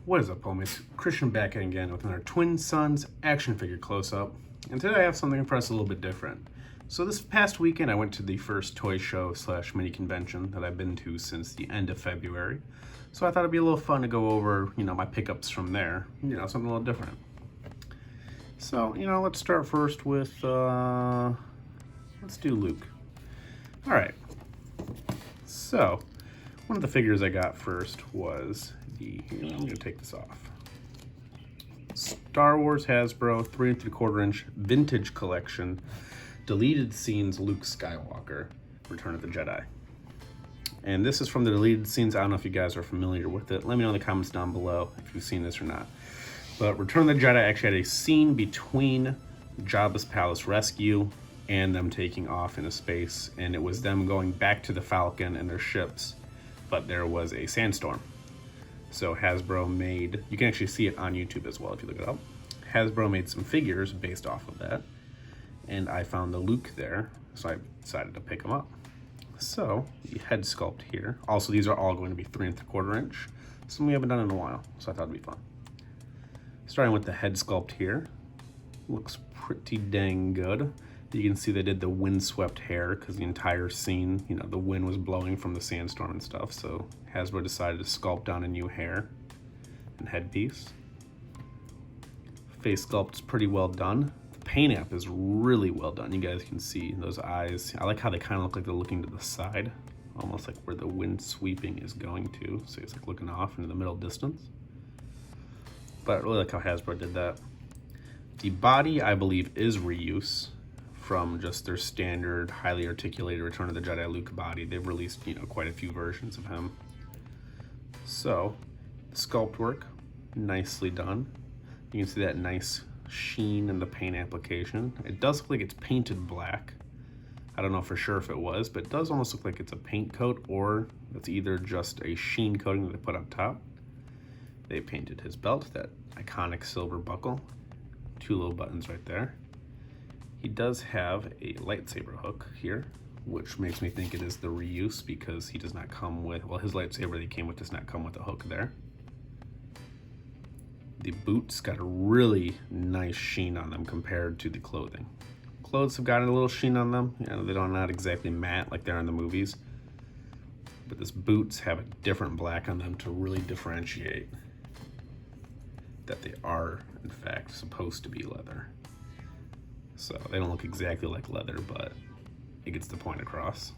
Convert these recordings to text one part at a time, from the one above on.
What is up, homies? Christian back again with another Twin Sons action figure close-up. And today I have something for us a little bit different. So this past weekend I went to the first toy show / mini convention that I've been to since the end of February. So I thought it'd be a little fun to go over, my pickups from there. Something a little different. So, let's start first with, let's do Luke. Alright. So, one of the figures I got first was I'm going to take this off. Star Wars Hasbro 3 3/4 inch vintage collection, deleted scenes Luke Skywalker, Return of the Jedi. And this is from the deleted scenes. I don't know if you guys are familiar with it. Let me know in the comments down below if you've seen this or not. But Return of the Jedi actually had a scene between Jabba's palace rescue and them taking off into space, and it was them going back to the Falcon and their ships, but there was a sandstorm. So Hasbro made, you can actually see it on YouTube as well if you look it up. Hasbro made some figures based off of that, and I found the Luke there, so I decided to pick them up. So the head sculpt here, also these are all going to be 3 3/4 inch, something we haven't done in a while, so I thought it'd be fun. Starting with the head sculpt here, looks pretty dang good. You can see they did the windswept hair because the entire scene, the wind was blowing from the sandstorm and stuff. So Hasbro decided to sculpt down a new hair and headpiece. Face sculpt's pretty well done. The paint app is really well done. You guys can see those eyes. I like how they kind of look like they're looking to the side, almost like where the wind sweeping is going to. So it's like looking off into the middle distance. But I really like how Hasbro did that. The body, I believe, is reuse from just their standard highly articulated Return of the Jedi Luke body. They've released, quite a few versions of him. So, the sculpt work, nicely done. You can see that nice sheen in the paint application. It does look like it's painted black. I don't know for sure if it was, but it does almost look like it's a paint coat, or it's either just a sheen coating that they put on top. They painted his belt, that iconic silver buckle. 2 little buttons right there. He does have a lightsaber hook here, which makes me think it is the reuse because he does not come with, well, his lightsaber that he came with does not come with a hook there. The boots got a really nice sheen on them compared to the clothing. Clothes have gotten a little sheen on them. They don't not exactly matte like they're in the movies, but this boots have a different black on them to really differentiate that they are, in fact, supposed to be leather. So they don't look exactly like leather, but it gets the point across.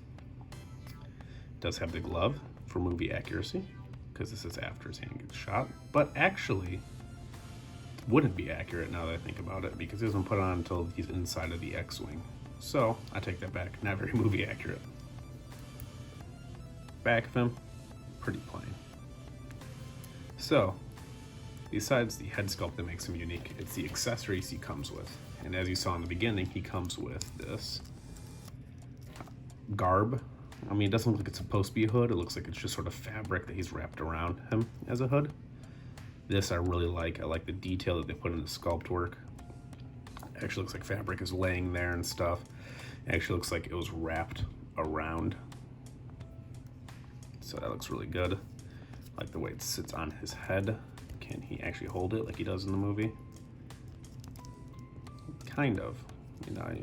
It does have the glove for movie accuracy, because this is after his hand gets shot. But actually, it wouldn't be accurate now that I think about it, because he doesn't put it on until he's inside of the X-Wing. So I take that back, not very movie accurate. Back of him, pretty plain. So, besides the head sculpt that makes him unique, it's the accessories he comes with. And as you saw in the beginning, he comes with this garb. It doesn't look like it's supposed to be a hood. It looks like it's just sort of fabric that he's wrapped around him as a hood. This I really like. I like the detail that they put in the sculpt work. It actually looks like fabric is laying there and stuff. It actually looks like it was wrapped around. So that looks really good. I like the way it sits on his head. Can he actually hold it like he does in the movie? Kind of.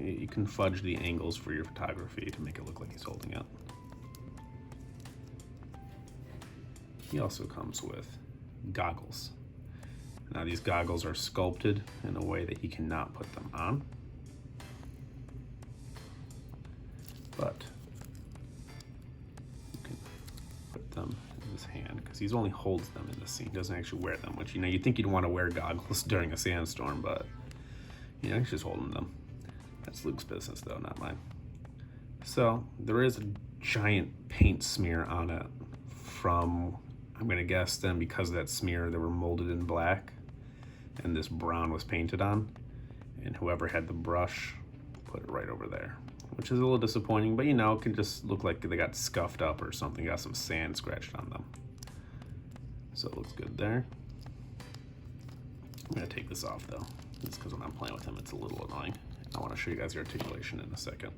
You can fudge the angles for your photography to make it look like he's holding it. He also comes with goggles. Now these goggles are sculpted in a way that he cannot put them on. But you can put them in his hand because he only holds them in the scene. He doesn't actually wear them, which you'd think you'd want to wear goggles during a sandstorm, but he's just holding them. That's Luke's business though, not mine. So there is a giant paint smear on it from, I'm gonna guess then because of that smear they were molded in black and this brown was painted on, and whoever had the brush put it right over there, which is a little disappointing, but it can just look like they got scuffed up or something, got some sand scratched on them. So it looks good there. I'm gonna take this off though, just because when I'm playing with him it's a little annoying. I want to show you guys the articulation in a second.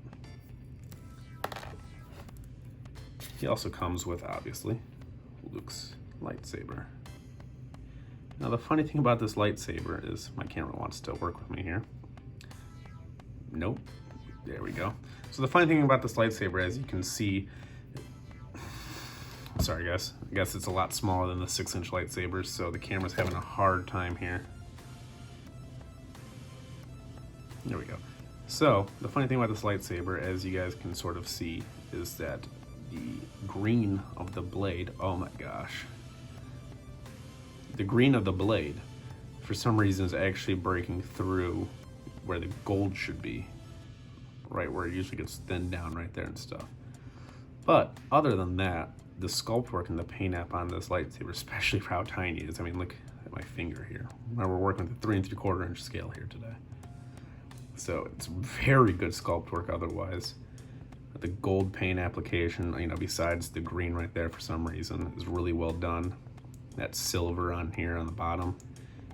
He also comes with, obviously, Luke's lightsaber. Now the funny thing about this lightsaber is my camera wants to work with me here. Nope. There we go. So the funny thing about this lightsaber, as you can see, sorry guys, I guess it's a lot smaller than the 6-inch lightsabers, so the camera's having a hard time here. There we go. So the funny thing about this lightsaber, as you guys can sort of see, is that the green of the blade, oh my gosh, the green of the blade for some reason is actually breaking through where the gold should be, right where it usually gets thinned down right there and stuff. But other than that, the sculpt work and the paint app on this lightsaber, especially for how tiny it is, I mean, look at my finger here. Remember, we're working with a 3 3/4 inch scale here today. So it's very good sculpt work otherwise. The gold paint application, you know, besides the green right there for some reason, is really well done. That silver on here on the bottom,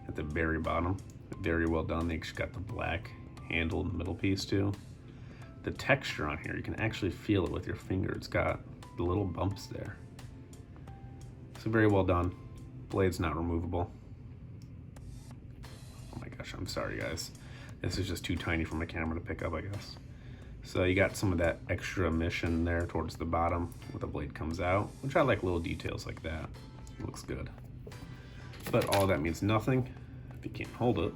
at the very bottom, very well done. They actually got the black handle in the middle piece too. The texture on here, you can actually feel it with your finger. It's got the little bumps there. So very well done. Blade's not removable. Oh my gosh, I'm sorry guys. This is just too tiny for my camera to pick up, I guess. So you got some of that extra emission there towards the bottom where the blade comes out, which I like little details like that. It looks good. But all that means nothing if you can't hold it.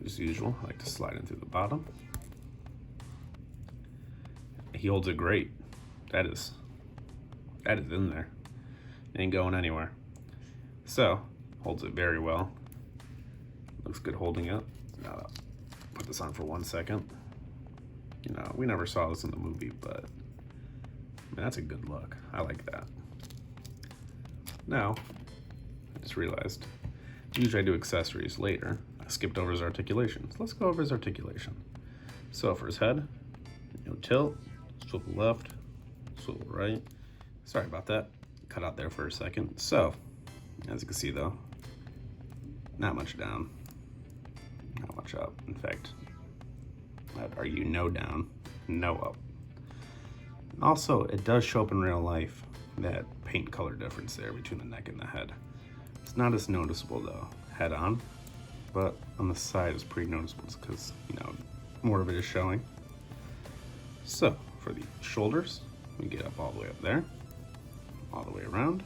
As usual, I like to slide in through the bottom. He holds it great. That is in there. Ain't going anywhere. So, holds it very well. Looks good holding it. Now, I'll put this on for 1 second. You know, we never saw this in the movie, but man, that's a good look. I like that. Now, I just realized, usually I do accessories later. I skipped over his articulation. So let's go over his articulation. So for his head, you know, tilt, swivel left, swivel right. Sorry about that. Cut out there for a second. So, as you can see though, not much down, not much up. In fact, I'd argue no down, no up. Also, it does show up in real life, that paint color difference there between the neck and the head. It's not as noticeable though, head on, but on the side it's pretty noticeable because, you know, more of it is showing. So, for the shoulders, we get up all the way up there, all the way around.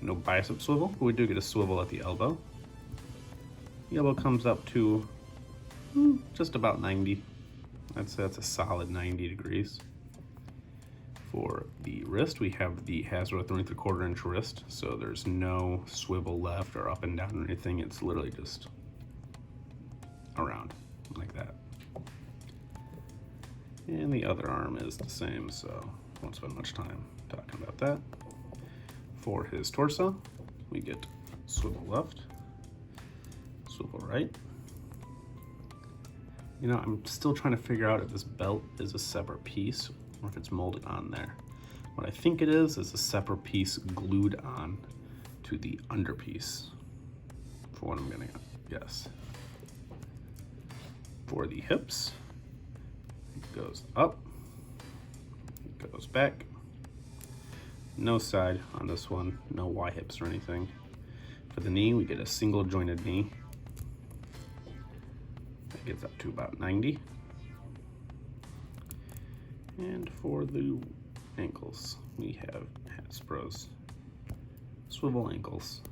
No bicep swivel, but we do get a swivel at the elbow. The elbow comes up to just about 90. I'd say that's a solid 90 degrees. For the wrist, we have the Hasbro 3 3/4 inch wrist, so there's no swivel left or up and down or anything. It's literally just around like that. And the other arm is the same, so won't spend much time talking about that. For his torso, we get swivel left, swivel right. You know, I'm still trying to figure out if this belt is a separate piece or if it's molded on there. What I think it is a separate piece glued on to the underpiece, for what I'm gonna guess. For the hips, it goes up, it goes back. No side on this one, no Y hips or anything. For the knee, we get a single jointed knee. That gets up to about 90. And for the ankles, we have Hasbro's swivel ankles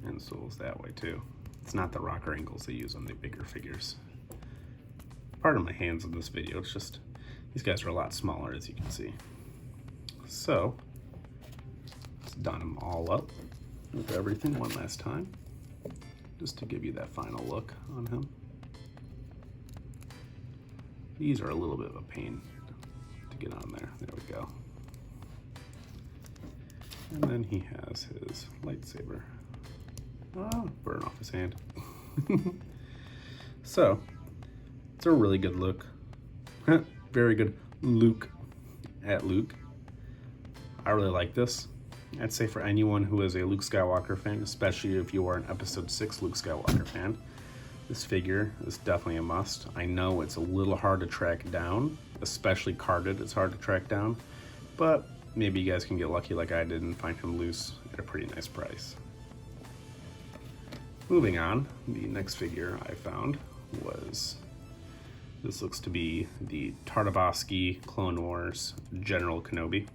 and swivels that way too. It's not the rocker ankles they use on the bigger figures. Pardon my hands in this video, it's just, these guys are a lot smaller as you can see. So, let's done them all up with everything one last time, just to give you that final look on him. These are a little bit of a pain to get on there. There we go. And then he has his lightsaber. Oh, burn off his hand. So, it's a really good look. Very good Luke at Luke. I really like this. I'd say for anyone who is a Luke Skywalker fan, especially if you are an Episode 6 Luke Skywalker fan, this figure is definitely a must. I know it's a little hard to track down, especially carded, it's hard to track down, but maybe you guys can get lucky like I did and find him loose at a pretty nice price. Moving on, the next figure I found was, this looks to be the Tartakovsky Clone Wars General Kenobi.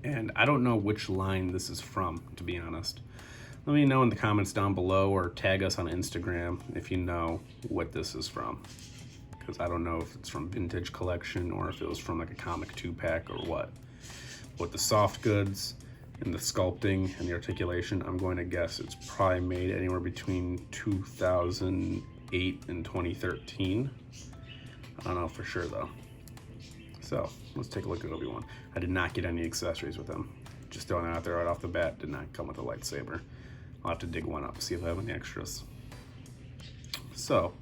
And I don't know which line this is from, to be honest. Let me know in the comments down below or tag us on Instagram if you know what this is from. Because I don't know if it's from Vintage Collection or if it was from like a comic 2-pack or what. With the soft goods and the sculpting and the articulation, I'm going to guess it's probably made anywhere between 2008 and 2013. I don't know for sure though. So let's take a look at Obi-Wan. I did not get any accessories with him. Just throwing it out there right off the bat, did not come with a lightsaber. I'll have to dig one up, see if I have any extras. So,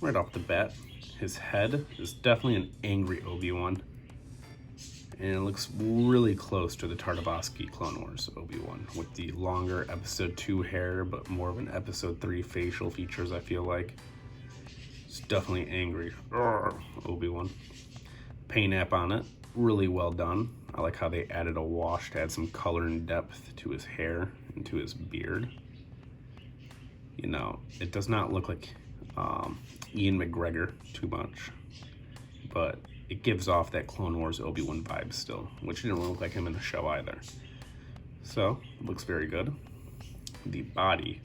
right off the bat, his head is definitely an angry Obi-Wan. And it looks really close to the Tartakovsky Clone Wars Obi-Wan, with the longer episode 2 hair, but more of an episode 3 facial features, I feel like. It's definitely angry Obi-Wan. Paint app on it, really well done. I like how they added a wash to add some color and depth to his hair and to his beard. You know, it does not look like Ian McGregor too much, but it gives off that Clone Wars Obi-Wan vibe still, which didn't really look like him in the show either. So, it looks very good. The body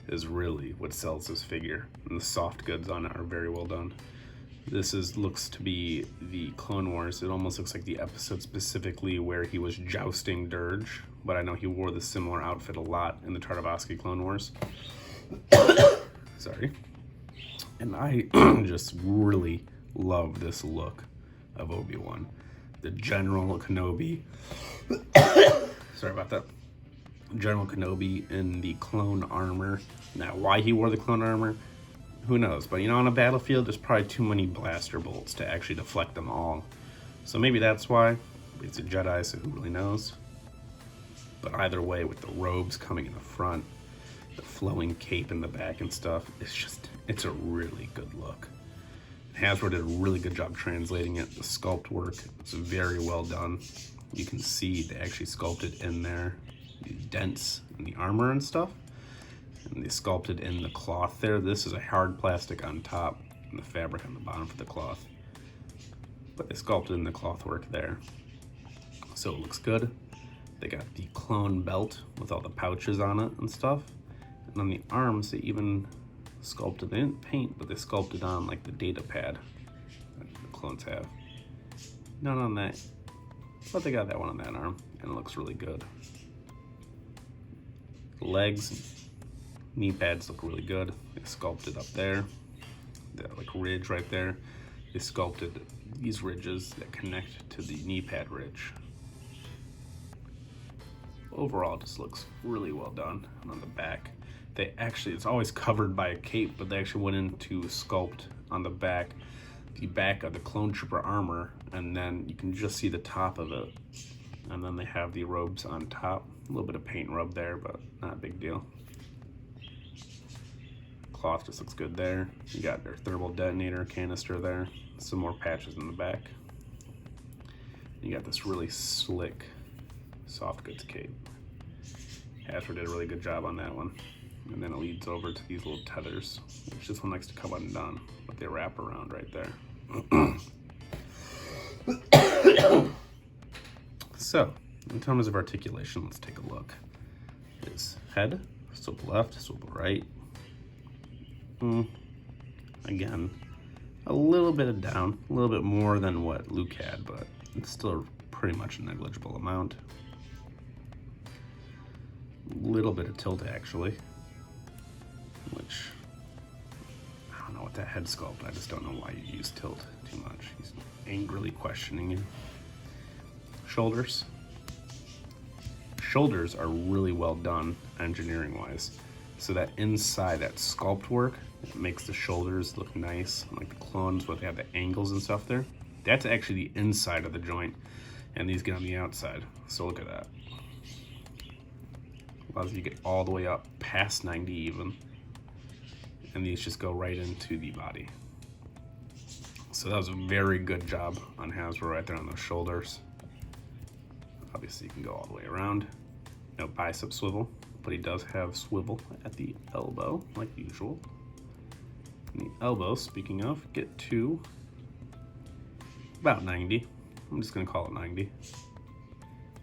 is really what sells this figure, and the soft goods on it are very well done. This looks to be the Clone Wars. It almost looks like the episode specifically where he was jousting Dirge, but I know he wore the similar outfit a lot in the Tartakovsky Clone Wars. Sorry. And I just really love this look of Obi-Wan. The General Kenobi. Sorry about that. General Kenobi in the clone armor. Now, why he wore the clone armor, who knows? But, you know, on a battlefield, there's probably too many blaster bolts to actually deflect them all. So maybe that's why. It's a Jedi, so who really knows? But either way, with the robes coming in the front, the flowing cape in the back and stuff, it's a really good look. Hasbro did a really good job translating it. The sculpt work is very well done. You can see they actually sculpted in there the dents in the armor and stuff. And they sculpted in the cloth there. This is a hard plastic on top and the fabric on the bottom for the cloth. But they sculpted in the cloth work there. So it looks good. They got the clone belt with all the pouches on it and stuff. And on the arms, they even sculpted, they didn't paint, but they sculpted on like the data pad that the clones have. None on that, but they got that one on that arm, and it looks really good. The legs, knee pads look really good. They sculpted up there, that like ridge right there. They sculpted these ridges that connect to the knee pad ridge. Overall, it just looks really well done. And on the back, they actually, it's always covered by a cape, but they actually went in to sculpt on the back of the clone trooper armor, and then you can just see the top of it. And then they have the robes on top. A little bit of paint rub there, but not a big deal. Cloth just looks good there. You got their thermal detonator canister there. Some more patches in the back. You got this really slick soft goods cape. Hasbro did a really good job on that one. And then it leads over to these little tethers, which this one likes to come undone, but they wrap around right there. So, in terms of articulation, let's take a look. His head, swivel left, swivel right. Again, a little bit of down, a little bit more than what Luke had, but it's still pretty much a negligible amount. A little bit of tilt actually, which I don't know what that head sculpt. I just don't know why you use tilt too much. He's angrily questioning you. Shoulders. Shoulders are really well done engineering wise. So that inside, that sculpt work, it makes the shoulders look nice. Like the clones where they have the angles and stuff there. That's actually the inside of the joint, and these get on the outside. So look at that. Allows you to get all the way up past 90 even. And these just go right into the body. So that was a very good job on Hasbro right there on those shoulders. Obviously, you can go all the way around. No bicep swivel, but he does have swivel at the elbow, like usual. And the elbow, speaking of, get to about 90. I'm just gonna call it 90.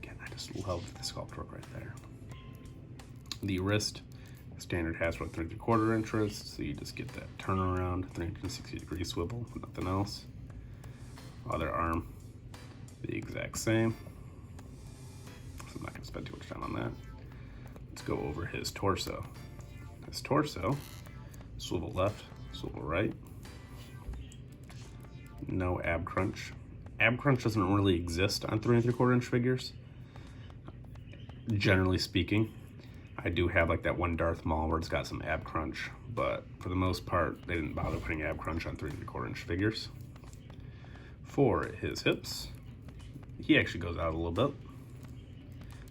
Again, I just love the sculpt work right there. The wrist, standard has what 3/4 inch wrist, so you just get that turnaround, 360-degree swivel, nothing else. Other arm, the exact same. So I'm not gonna spend too much time on that. Let's go over his torso. His torso, swivel left, swivel right. No ab crunch. Ab crunch doesn't really exist on 3/4 inch figures. Generally speaking, I do have like that one Darth Maul where it's got some ab crunch, but for the most part, they didn't bother putting ab crunch on 3/4 inch figures. For his hips, he actually goes out a little bit.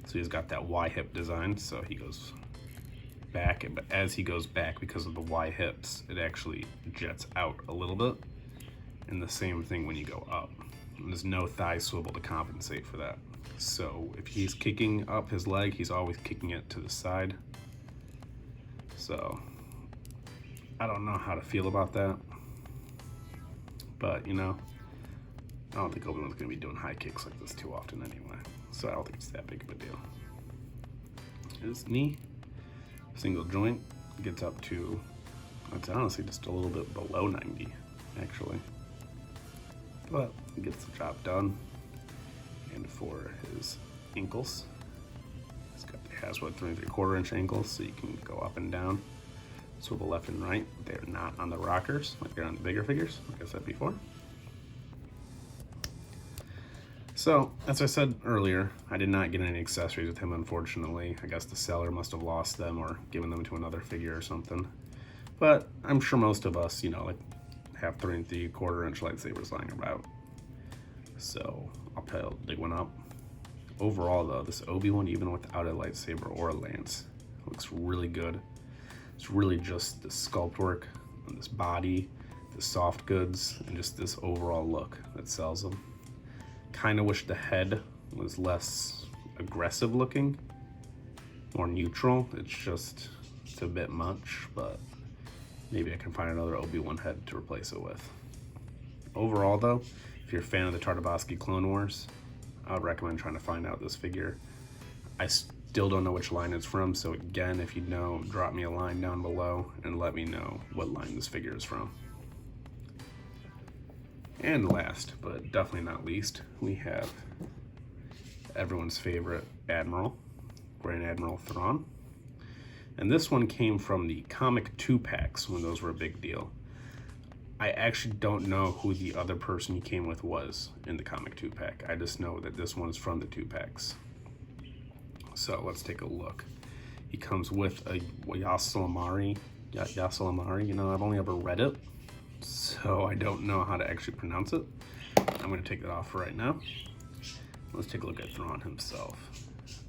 So he's got that Y hip design, so he goes back, but as he goes back, because of the Y hips, it actually jets out a little bit. And the same thing when you go up. And there's no thigh swivel to compensate for that. So if he's kicking up his leg, he's always kicking it to the side. So I don't know how to feel about that. But, you know, I don't think Obi-Wan's going to be doing high kicks like this too often anyway. So I don't think it's that big of a deal. His knee, single joint, gets up to, it's honestly just a little bit below 90, actually. But it gets the job done. And for his ankles, he has what 3/4 inch ankles, so you can go up and down, swivel left and right. They're not on the rockers like they're on the bigger figures, like I said before. So, as I said earlier, I did not get any accessories with him, unfortunately. I guess the seller must have lost them or given them to another figure or something. But I'm sure most of us, you know, like have 3/4 inch lightsabers lying about. So I'll probably dig one up. Overall though, this Obi-Wan, even without a lightsaber or a lance, looks really good. It's really just the sculpt work on this body, the soft goods, and just this overall look that sells them. Kind of wish the head was less aggressive looking, more neutral. It's a bit much, but maybe I can find another Obi-Wan head to replace it with. Overall though, if you're a fan of the Tartakovsky Clone Wars, I would recommend trying to find out this figure. I still don't know which line it's from, so again, if you know, drop me a line down below and let me know what line this figure is from. And last, but definitely not least, we have everyone's favorite Admiral, Grand Admiral Thrawn. And this one came from the comic 2-packs when those were a big deal. I actually don't know who the other person he came with was in the comic 2-pack. I just know that this one is from the 2-packs. So let's take a look. He comes with a Yassalamari, you know, I've only ever read it, so I don't know how to actually pronounce it. I'm going to take that off for right now. Let's take a look at Thrawn himself.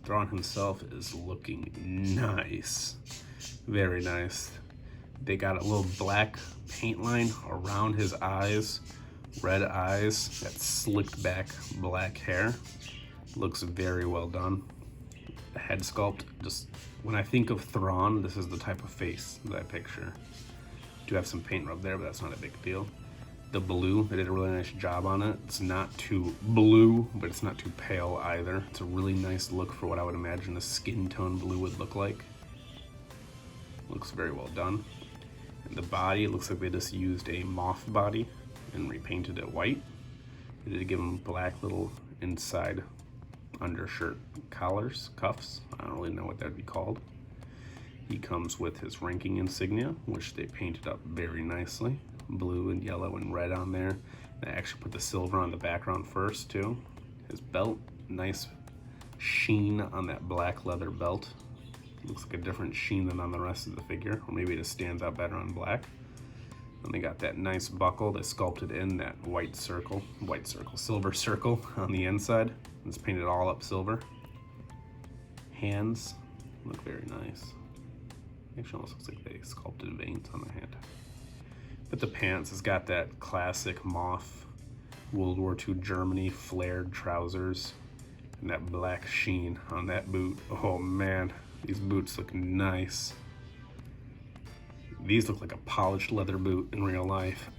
Thrawn himself is looking nice. Very nice. They got a little black paint line around his eyes, red eyes, that slicked back black hair. Looks very well done. The head sculpt, just when I think of Thrawn, this is the type of face that I picture. Do have some paint rub there, but that's not a big deal. The blue, they did a really nice job on it. It's not too blue, but it's not too pale either. It's a really nice look for what I would imagine a skin tone blue would look like. Looks very well done. And the body, it looks like they just used a moth body and repainted it white. They did give him black little inside undershirt collars, cuffs. I don't really know what that'd be called. He comes with his ranking insignia, which they painted up very nicely. Blue and yellow and red on there. They actually put the silver on the background first too. His belt, nice sheen on that black leather belt. Looks like a different sheen than on the rest of the figure, or maybe it just stands out better on black. And they got that nice buckle they sculpted in that silver circle on the inside. It's painted all up silver. Hands look very nice. Actually almost looks like they sculpted veins on the hand. But the pants has got that classic moth World War II Germany flared trousers. And that black sheen on that boot. Oh man, these boots look nice. These look like a polished leather boot in real life.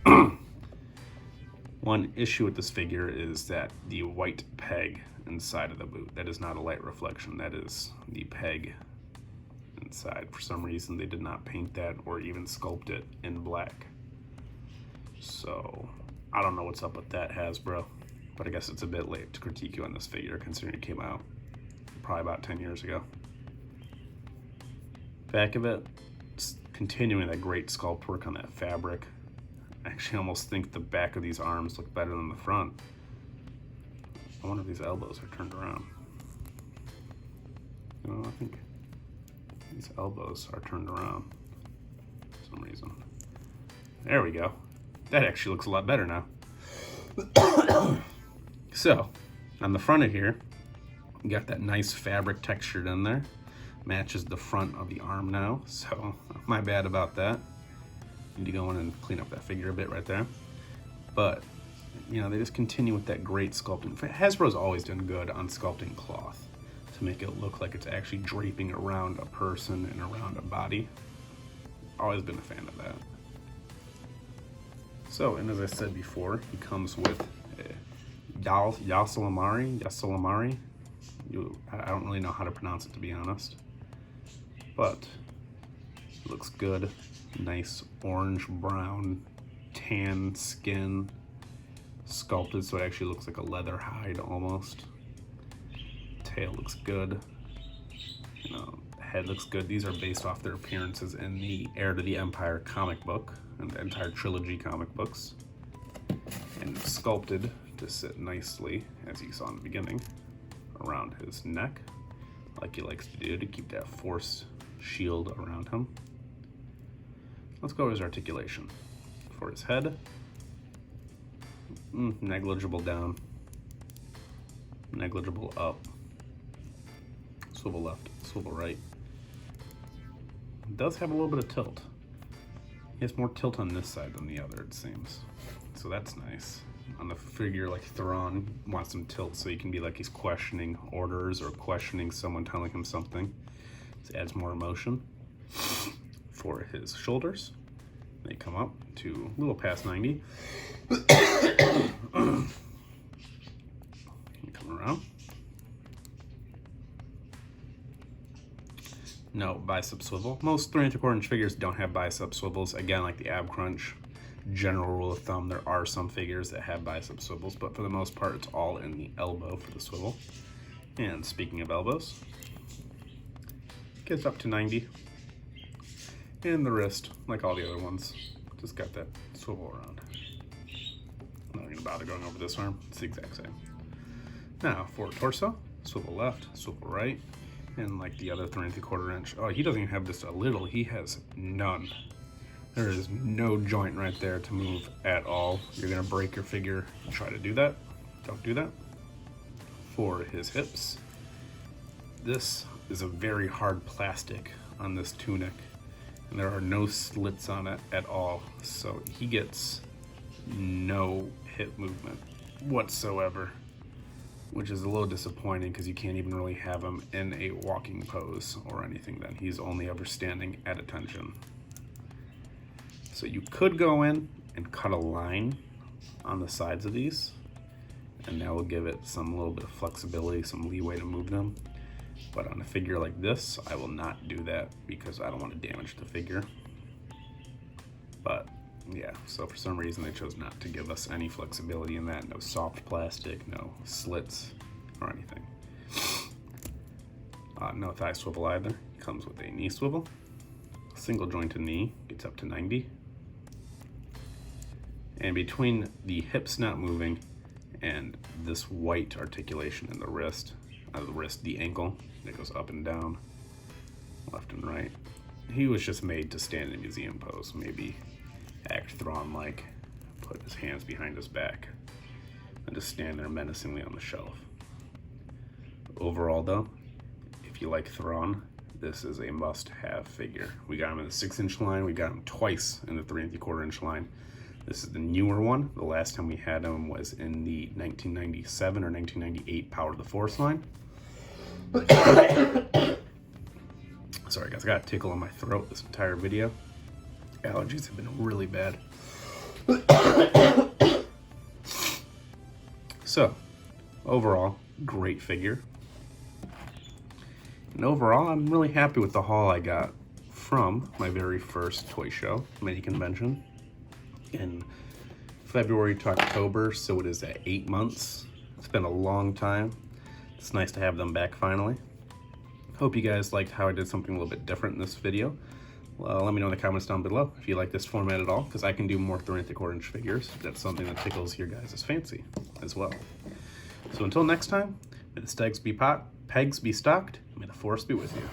One issue with this figure is that the white peg inside of the boot, that is not a light reflection, that is the peg inside. For some reason they did not paint that or even sculpt it in black. So I don't know what's up with that, Hasbro, but I guess it's a bit late to critique you on this figure considering it came out probably about 10 years ago. Back of it, continuing that great sculpt work on that fabric. I actually almost think the back of these arms look better than the front. I wonder if these elbows are turned around. No, I think these elbows are turned around for some reason. There we go. That actually looks a lot better now. So, on the front of here, you got that nice fabric textured in there. Matches the front of the arm now, so my bad about that. Need to go in and clean up that figure a bit right there. But, you know, they just continue with that great sculpting. Hasbro's always done good on sculpting cloth to make it look like it's actually draping around a person and around a body. Always been a fan of that. So, and as I said before, he comes with Ysalamiri. I don't really know how to pronounce it, to be honest. But it looks good. Nice orange, brown, tan skin. Sculpted so it actually looks like a leather hide almost. Tail looks good. You know, head looks good. These are based off their appearances in the Heir to the Empire comic book and the entire trilogy comic books. And sculpted to sit nicely, as you saw in the beginning, around his neck, like he likes to do to keep that force shield around him. Let's go over his articulation. For his head, negligible down, negligible up, swivel left, swivel right. It does have a little bit of tilt. He has more tilt on this side than the other, it seems. So that's nice. On the figure like Thrawn, wants some tilt so he can be like he's questioning orders or questioning someone telling him something. This adds more emotion. For his shoulders, they come up to a little past 90. Come around. No bicep swivel. Most 3 3/4 inch figures don't have bicep swivels. Again, like the ab crunch, general rule of thumb, there are some figures that have bicep swivels, but for the most part, it's all in the elbow for the swivel. And speaking of elbows, gets up to 90. And the wrist, like all the other ones, just got that swivel around. I'm not gonna bother going over this arm, it's the exact same. Now, for torso, swivel left, swivel right, and like the other 3 3/4 inch, oh, he doesn't even have just a little, he has none. There is no joint right there to move at all. You're gonna break your figure and try to do that. Don't do that. For his hips, this is a very hard plastic on this tunic, and there are no slits on it at all, so he gets no hip movement whatsoever, which is a little disappointing because you can't even really have him in a walking pose or anything then. He's only ever standing at attention. So you could go in and cut a line on the sides of these, and that will give it some little bit of flexibility, some leeway to move them. But on a figure like this, I will not do that because I don't want to damage the figure. But yeah, so for some reason they chose not to give us any flexibility in that. No soft plastic, no slits or anything. No thigh swivel either. Comes with a knee swivel. Single jointed knee, gets up to 90. And between the hips not moving and this white articulation in the wrist, the ankle that goes up and down, left and right, he was just made to stand in a museum pose, maybe act Thrawn-like, put his hands behind his back, and just stand there menacingly on the shelf. Overall though, if you like Thrawn, this is a must-have figure. We got him in the 6 inch line, we got him twice in the 3 3/4 inch line. This is the newer one. The last time we had him was in the 1997 or 1998 Power of the Force line. Sorry guys, I got a tickle in my throat this entire video. Allergies have been really bad. So, overall, great figure. And overall, I'm really happy with the haul I got from my very first toy show, mini convention, in February to October, so it is at 8 months. It's been a long time. It's nice to have them back finally. Hope you guys liked how I did something a little bit different in this video. Well, let me know in the comments down below if you like this format at all, because I can do more 3¼ figures. That's something that tickles your guys' fancy as well. So until next time, may the pegs be stocked, and may the Force be with you.